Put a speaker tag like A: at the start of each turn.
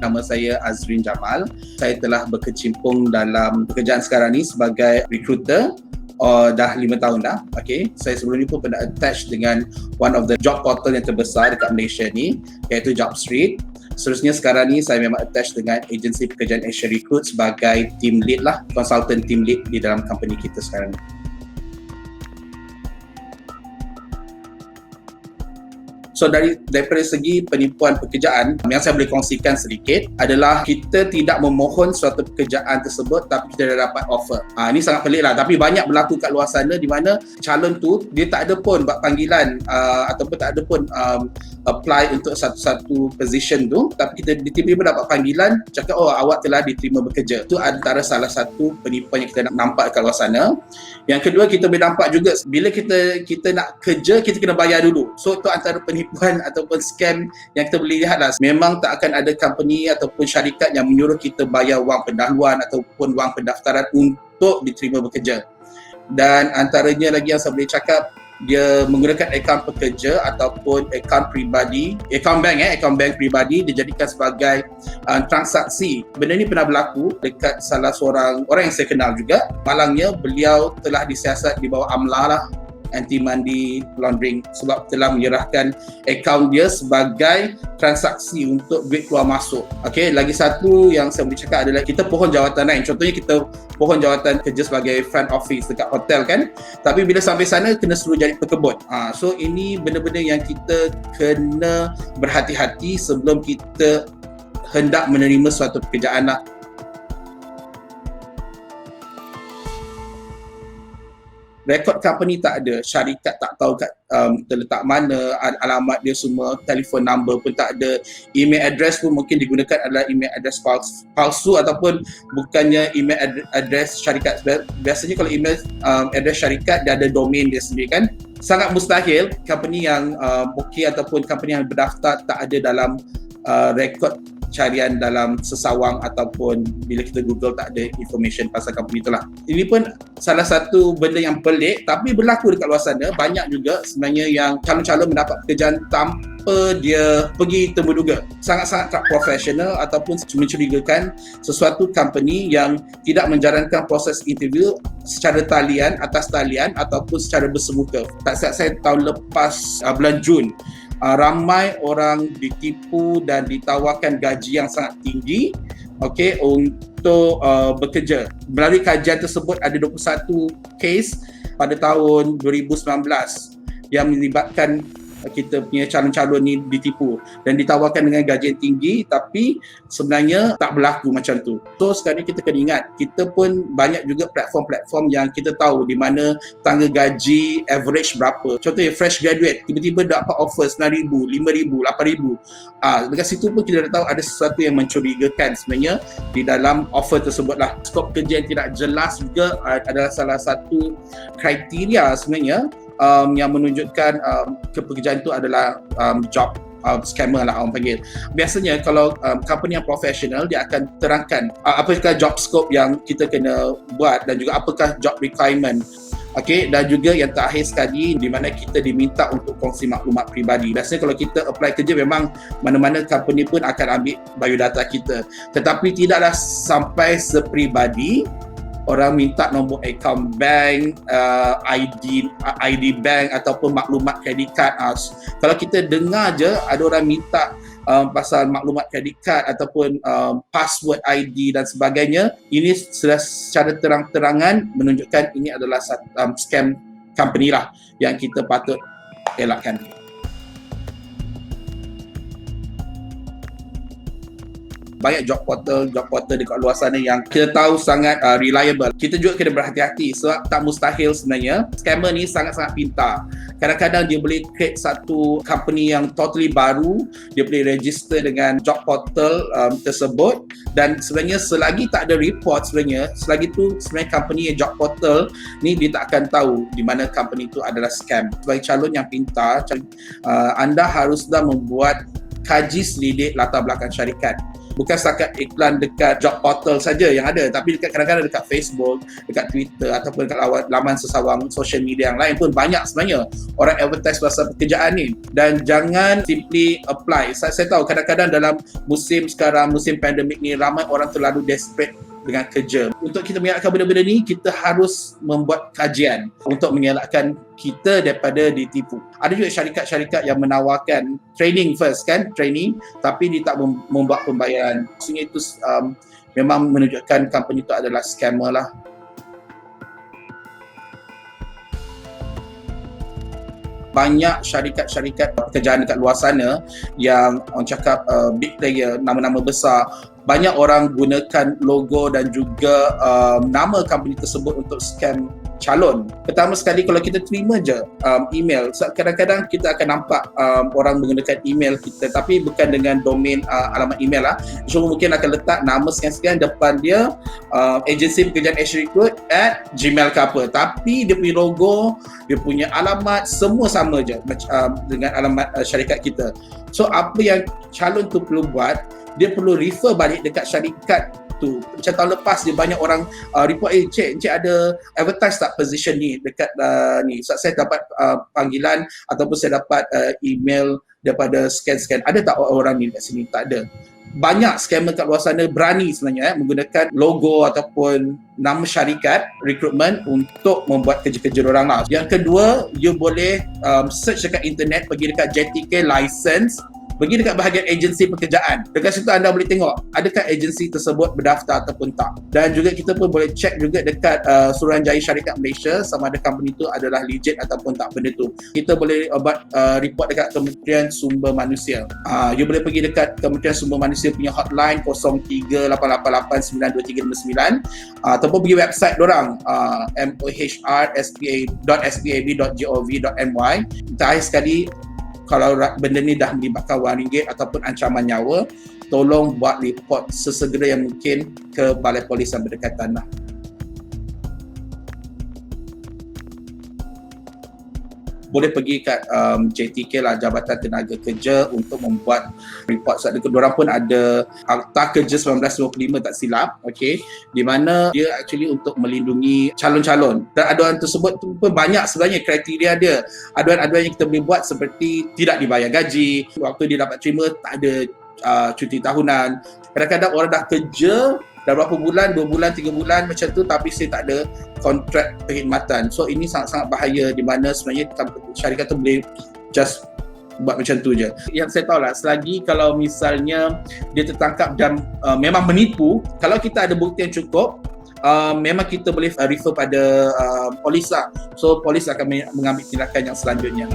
A: Nama saya Azrin Jamal. Saya telah berkecimpung dalam pekerjaan sekarang ni sebagai recruiter dah 5 tahun dah. Okay. Saya sebelum ni pun pernah attach dengan one of the job portal yang terbesar dekat Malaysia ni, iaitu Jobstreet. Seterusnya sekarang ni saya memang attach dengan agensi pekerjaan Asia Recruit sebagai team lead lah, consultant team lead di dalam company kita sekarang ni. So daripada segi penipuan pekerjaan, yang saya boleh kongsikan sedikit adalah kita tidak memohon suatu pekerjaan tersebut tapi kita dah dapat offer. Ini sangat pelik lah, tapi banyak berlaku kat luar sana di mana calon tu dia tak ada pun buat panggilan ataupun tak ada pun apply untuk satu position tu, tapi kita tiba-tiba dapat panggilan cakap awak telah diterima bekerja. Itu antara salah satu penipuan yang kita nampak kat luar sana. Yang kedua, kita boleh nampak juga bila kita nak kerja, kita kena bayar dulu. So itu antara penipuan ataupun scam yang kita boleh lihat lah. Memang tak akan ada company ataupun syarikat yang menyuruh kita bayar wang pendahuluan ataupun wang pendaftaran untuk diterima bekerja. Dan antaranya lagi yang saya boleh cakap, dia menggunakan akaun pekerja ataupun akaun peribadi, akaun bank peribadi dijadikan sebagai transaksi. Benda ni pernah berlaku dekat salah seorang orang yang saya kenal juga. Malangnya beliau telah disiasat di bawah AMLA lah, anti-money laundering, sebab telah menyerahkan akaun dia sebagai transaksi untuk duit keluar masuk. Okey, lagi satu yang saya boleh cakap adalah kita pohon jawatan lain. Contohnya kita pohon jawatan kerja sebagai front office dekat hotel kan. Tapi bila sampai sana kena suruh jadi pekebun. So ini benda-benda yang kita kena berhati-hati sebelum kita hendak menerima suatu pekerjaan lah. Rekod company tak ada, syarikat tak tahu terletak mana, alamat dia semua, telefon number pun tak ada, email address pun mungkin digunakan adalah email address palsu ataupun bukannya email address syarikat. Biasanya kalau email address syarikat dia ada domain dia sendiri kan. Sangat mustahil company yang okey ataupun company yang berdaftar tak ada dalam rekod carian dalam sesawang ataupun bila kita Google tak ada information pasal company itulah. Ini pun salah satu benda yang pelik tapi berlaku dekat luar sana. Banyak juga sebenarnya yang calon-calon mendapat pekerjaan tanpa dia pergi temuduga. Sangat-sangat tak profesional ataupun mencurigakan sesuatu company yang tidak menjalankan proses interview secara talian, atas talian ataupun secara bersemuka. Tak silap saya tahun lepas bulan Jun, ramai orang ditipu dan ditawarkan gaji yang sangat tinggi untuk bekerja. Melalui kajian tersebut ada 21 kes pada tahun 2019 yang melibatkan kita punya calon-calon ni ditipu dan ditawarkan dengan gaji yang tinggi tapi sebenarnya tak berlaku macam tu. So sekarang ni kita kena ingat, kita pun banyak juga platform-platform yang kita tahu di mana tangga gaji average berapa. Contohnya fresh graduate tiba-tiba dapat offer 9,000, 5,000, 8,000. Dekat situ pun kita dah tahu ada sesuatu yang mencurigakan sebenarnya di dalam offer tersebut lah. Skop kerja yang tidak jelas juga adalah salah satu kriteria sebenarnya yang menunjukkan pekerjaan itu adalah job scammer lah orang panggil. Biasanya kalau company yang profesional dia akan terangkan apakah job scope yang kita kena buat dan juga apakah job requirement. Dan juga yang terakhir sekali di mana kita diminta untuk kongsi maklumat peribadi. Biasanya kalau kita apply kerja memang mana-mana company pun akan ambil biodata kita. Tetapi tidaklah sampai seperibadi orang minta nombor akaun bank, ID bank ataupun maklumat kredit card. Kalau kita dengar je ada orang minta pasal maklumat kredit card ataupun password ID dan sebagainya, ini sudah secara terang-terangan menunjukkan ini adalah scam company lah yang kita patut elakkan. Banyak job portal dekat luar sana yang kita tahu sangat reliable. Kita juga kena berhati-hati sebab tak mustahil sebenarnya. Scammer ni sangat-sangat pintar. Kadang-kadang dia boleh create satu company yang totally baru, dia boleh register dengan job portal tersebut dan sebenarnya selagi tak ada report selagi tu sebenarnya company job portal ni dia tak akan tahu di mana company tu adalah scam. Sebagai calon yang pintar, anda haruslah membuat kaji selidik latar belakang syarikat. bukan setakat iklan dekat job portal saja yang ada, tapi kadang-kadang dekat Facebook, dekat Twitter ataupun dekat laman sesawang social media yang lain pun banyak sebenarnya orang advertise pasal pekerjaan ni. Dan jangan simply apply. Saya tahu kadang-kadang dalam musim sekarang, musim pandemik ni, ramai orang terlalu desperate dengan kerja. Untuk kita mengelakkan benda-benda ni, kita harus membuat kajian untuk mengelakkan kita daripada ditipu. Ada juga syarikat-syarikat yang menawarkan training first kan, training, tapi dia tak membuat pembayaran. Maksudnya itu memang menunjukkan company itu adalah scammer lah. Banyak syarikat-syarikat pekerjaan dekat luar sana yang orang cakap big player, nama-nama besar, banyak orang gunakan logo dan juga nama company tersebut untuk scam calon. Pertama sekali, kalau kita terima je email, kadang-kadang kita akan nampak orang menggunakan email kita, tapi bukan dengan domain alamat email lah. Cuma mungkin akan letak nama sekian-sekian depan dia, agensi pekerjaan @gmail ke apa, tapi dia punya logo, dia punya alamat, semua sama je dengan alamat syarikat kita. So apa yang calon tu perlu buat, dia perlu refer balik dekat syarikat tu. Macam tahun lepas dia banyak orang report, Encik ada advertise tak position ni dekat ni. So, saya dapat panggilan ataupun saya dapat email daripada scan-scan. Ada tak orang ni kat sini? Tak ada. Banyak scammer kat luar sana berani sebenarnya menggunakan logo ataupun nama syarikat recruitment untuk membuat kerja-kerja orang lah. Yang kedua, you boleh search dekat internet, pergi dekat JTK license, pergi dekat bahagian agensi pekerjaan. Dekat situ anda boleh tengok adakah agensi tersebut berdaftar ataupun tak. Dan juga kita pun boleh check juga dekat Suruhanjaya Syarikat Malaysia sama ada company tu adalah legit ataupun tak benda tu. Kita boleh buat report dekat Kementerian Sumber Manusia. You boleh pergi dekat Kementerian Sumber Manusia punya hotline 0388892359 ataupun pergi website dorang mohr.spab.gov.my. Terakhir sekali, kalau benda ni dah melibatkan wang ringgit ataupun ancaman nyawa, tolong buat report sesegera yang mungkin ke balai polis yang berdekatan lah. Boleh pergi kat JTK lah, Jabatan Tenaga Kerja, untuk membuat report. Sebab diorang pun ada Akta Kerja 1955 tak silap, okay, di mana dia actually untuk melindungi calon-calon. Dan aduan tersebut tu pun banyak sebenarnya kriteria dia. Aduan-aduan yang kita boleh buat seperti tidak dibayar gaji, waktu dia dapat terima tak ada cuti tahunan. Kadang-kadang orang dah kerja dah berapa bulan, 2 bulan, 3 bulan macam tu, tapi saya tak ada kontrak perkhidmatan. So ini sangat-sangat bahaya, di mana sebenarnya syarikat tu boleh just buat macam tu je. Yang saya tahu lah, selagi kalau misalnya dia tertangkap dan memang menipu, kalau kita ada bukti yang cukup, memang kita boleh refer pada polis lah. So polis akan mengambil tindakan yang selanjutnya.